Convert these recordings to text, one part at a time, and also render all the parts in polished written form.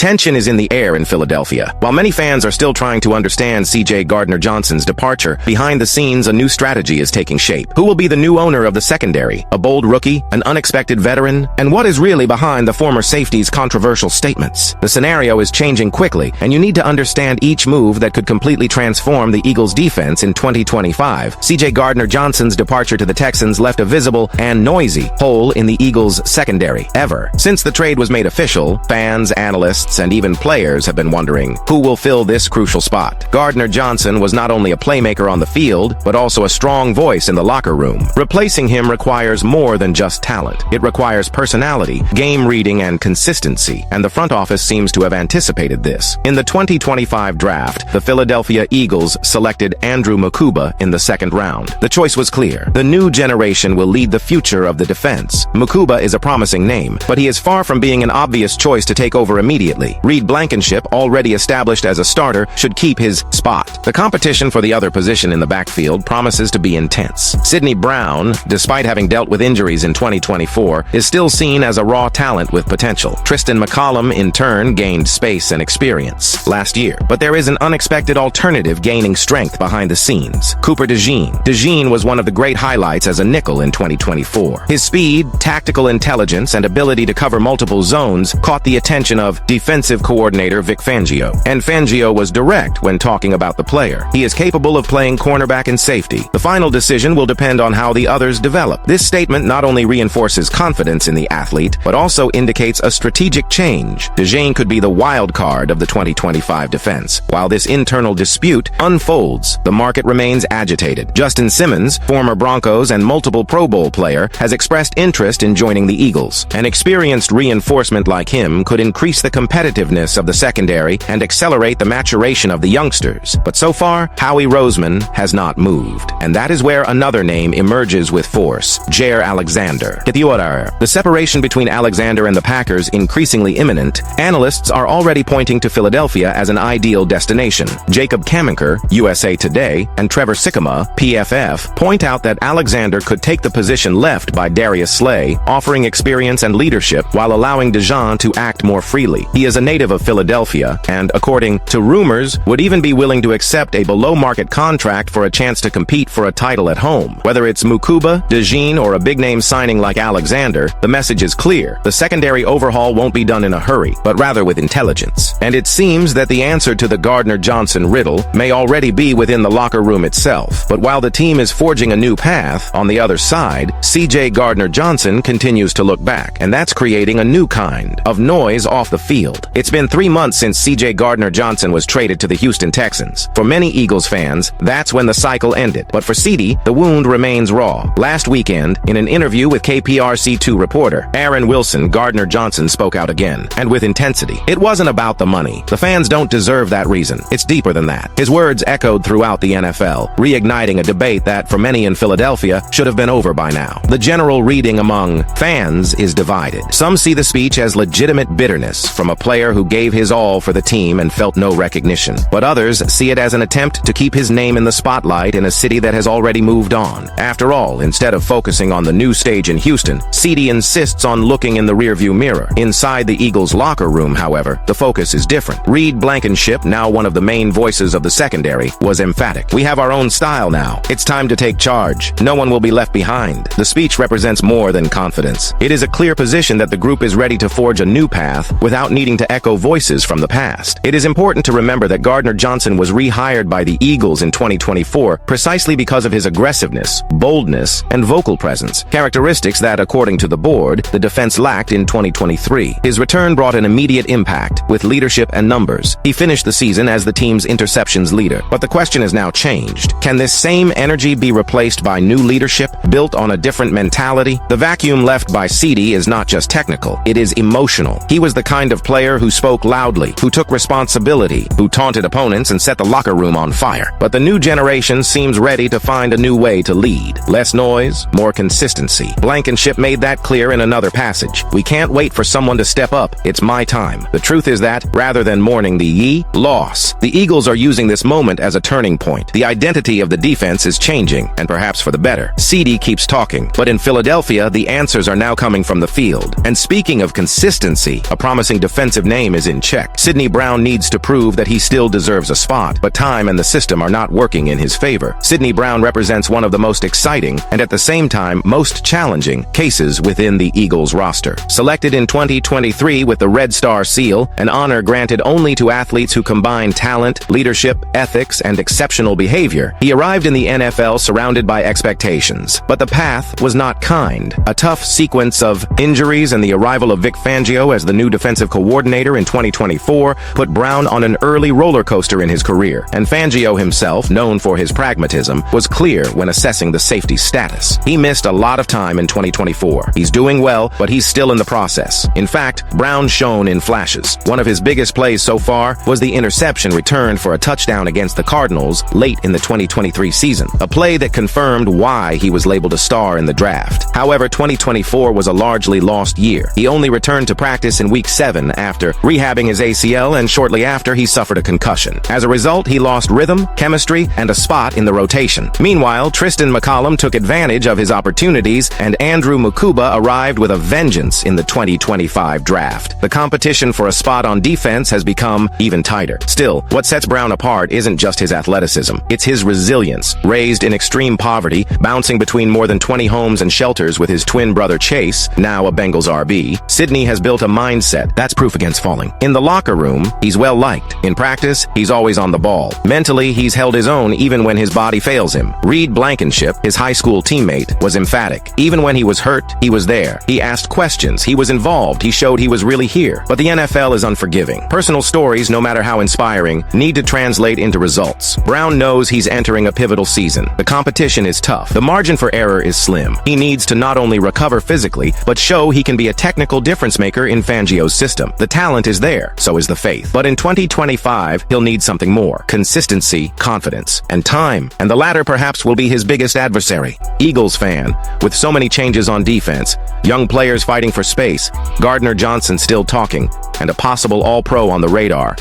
Tension is in the air in Philadelphia. While many fans are still trying to understand C.J. Gardner-Johnson's departure, behind the scenes a new strategy is taking shape. Who will be the new owner of the secondary? A bold rookie? An unexpected veteran? And what is really behind the former safety's controversial statements? The scenario is changing quickly, and you need to understand each move that could completely transform the Eagles' defense in 2025. C.J. Gardner-Johnson's departure to the Texans left a visible and noisy hole in the Eagles' secondary ever. Since the trade was made official, fans, analysts, and even players have been wondering who will fill this crucial spot. Gardner-Johnson was not only a playmaker on the field, but also a strong voice in the locker room. Replacing him requires more than just talent. It requires personality, game reading, and consistency, and the front office seems to have anticipated this. In the 2025 draft, the Philadelphia Eagles selected Andrew Mukuba in the second round. The choice was clear. The new generation will lead the future of the defense. Mukuba is a promising name, but he is far from being an obvious choice to take over immediately. Reed Blankenship, already established as a starter, should keep his spot. The competition for the other position in the backfield promises to be intense. Sidney Brown, despite having dealt with injuries in 2024, is still seen as a raw talent with potential. Tristan McCollum, in turn, gained space and experience last year. But there is an unexpected alternative gaining strength behind the scenes. Cooper DeJean. DeJean was one of the great highlights as a nickel in 2024. His speed, tactical intelligence, and ability to cover multiple zones caught the attention of defensive coordinator Vic Fangio. And Fangio was direct when talking about the player. He is capable of playing cornerback and safety. The final decision will depend on how the others develop. This statement not only reinforces confidence in the athlete, but also indicates a strategic change. DeJean could be the wild card of the 2025 defense. While this internal dispute unfolds, the market remains agitated. Justin Simmons, former Broncos and multiple Pro Bowl player, has expressed interest in joining the Eagles. An experienced reinforcement like him could increase the competitiveness of the secondary and accelerate the maturation of the youngsters. But so far, Howie Roseman has not moved. And that is where another name emerges with force: Jair Alexander. The separation between Alexander and the Packers increasingly imminent, analysts are already pointing to Philadelphia as an ideal destination. Jacob Kamenker, USA Today, and Trevor Sikkema, PFF, point out that Alexander could take the position left by Darius Slay, offering experience and leadership while allowing DeJean to act more freely. He is a native of Philadelphia and, according to rumors, would even be willing to accept a below-market contract for a chance to compete for a title at home. Whether it's Mukuba, DeJean, or a big-name signing like Alexander, the message is clear. The secondary overhaul won't be done in a hurry, but rather with intelligence. And it seems that the answer to the Gardner-Johnson riddle may already be within the locker room itself. But while the team is forging a new path, on the other side, C.J. Gardner-Johnson continues to look back, and that's creating a new kind of noise off the field. It's been 3 months since C.J. Gardner-Johnson was traded to the Houston Texans. For many Eagles fans, that's when the cycle ended. But for CD, the wound remains raw. Last weekend, in an interview with KPRC2 reporter Aaron Wilson, Gardner-Johnson spoke out again, and with intensity. It wasn't about the money. The fans don't deserve that reason. It's deeper than that. His words echoed throughout the NFL, reigniting a debate that, for many in Philadelphia, should have been over by now. The general reading among fans is divided. Some see the speech as legitimate bitterness from a player who gave his all for the team and felt no recognition. But others see it as an attempt to keep his name in the spotlight in a city that has already moved on. After all, instead of focusing on the new stage in Houston, CD insists on looking in the rearview mirror. Inside the Eagles' locker room, however, the focus is different. Reed Blankenship, now one of the main voices of the secondary, was emphatic. "We have our own style now. It's time to take charge. No one will be left behind." The speech represents more than confidence. It is a clear position that the group is ready to forge a new path without needing to echo voices from the past. It is important to remember that Gardner-Johnson was rehired by the Eagles in 2024 precisely because of his aggressiveness, boldness, and vocal presence, characteristics that, according to the board, the defense lacked in 2023. His return brought an immediate impact, with leadership and numbers. He finished the season as the team's interceptions leader. But the question has now changed. Can this same energy be replaced by new leadership, built on a different mentality? The vacuum left by CD is not just technical, it is emotional. He was the kind of player who spoke loudly, who took responsibility, who taunted opponents and set the locker room on fire. But the new generation seems ready to find a new way to lead. Less noise, more consistency. Blankenship made that clear in another passage. "We can't wait for someone to step up. It's my time." The truth is that, rather than mourning the loss, the Eagles are using this moment as a turning point. The identity of the defense is changing, and perhaps for the better. CD keeps talking, but in Philadelphia, the answers are now coming from the field. And speaking of consistency, a promising defensive defensive name is in check. Sidney Brown needs to prove that he still deserves a spot, but time and the system are not working in his favor. Sidney Brown represents one of the most exciting and at the same time most challenging cases within the Eagles roster. Selected in 2023 with the Red Star Seal, an honor granted only to athletes who combine talent, leadership, ethics, and exceptional behavior, he arrived in the NFL surrounded by expectations. But the path was not kind. A tough sequence of injuries and the arrival of Vic Fangio as the new defensive coordinator in 2024 put Brown on an early roller coaster in his career, and Fangio himself, known for his pragmatism, was clear when assessing the safety status. He missed a lot of time in 2024. He's doing well, but he's still in the process. In fact, Brown shone in flashes. One of his biggest plays so far was the interception returned for a touchdown against the Cardinals late in the 2023 season, a play that confirmed why he was labeled a star in the draft. However, 2024 was a largely lost year. He only returned to practice in Week 7 after rehabbing his ACL, and shortly after he suffered a concussion. As a result, he lost rhythm, chemistry, and a spot in the rotation. Meanwhile, Tristan McCollum took advantage of his opportunities, and Andrew Mukuba arrived with a vengeance in the 2025 draft. The competition for a spot on defense has become even tighter. Still, what sets Brown apart isn't just his athleticism. It's his resilience. Raised in extreme poverty, bouncing between more than 20 homes and shelters with his twin brother Chase, now a Bengals RB, Sidney has built a mindset that's proof against falling. In the locker room, he's well liked. In practice, he's always on the ball. Mentally, he's held his own even when his body fails him. Reed Blankenship, his high school teammate, was emphatic. Even when he was hurt, he was there. He asked questions. He was involved. He showed he was really here. But the NFL is unforgiving. Personal stories, no matter how inspiring, need to translate into results. Brown knows he's entering a pivotal season. The competition is tough. The margin for error is slim. He needs to not only recover physically, but show he can be a technical difference maker in Fangio's system. The talent is there, so is the faith. But in 2025, he'll need something more. Consistency, confidence, and time. And the latter perhaps will be his biggest adversary. Eagles fan, with so many changes on defense, young players fighting for space, Gardner Johnson still talking, and a possible All-Pro on the radar.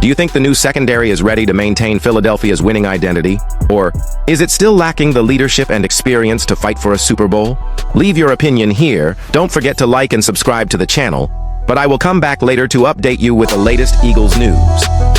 Do you think the new secondary is ready to maintain Philadelphia's winning identity? Or is it still lacking the leadership and experience to fight for a Super Bowl? Leave your opinion here. Don't forget to like and subscribe to the channel, but I will come back later to update you with the latest Eagles news.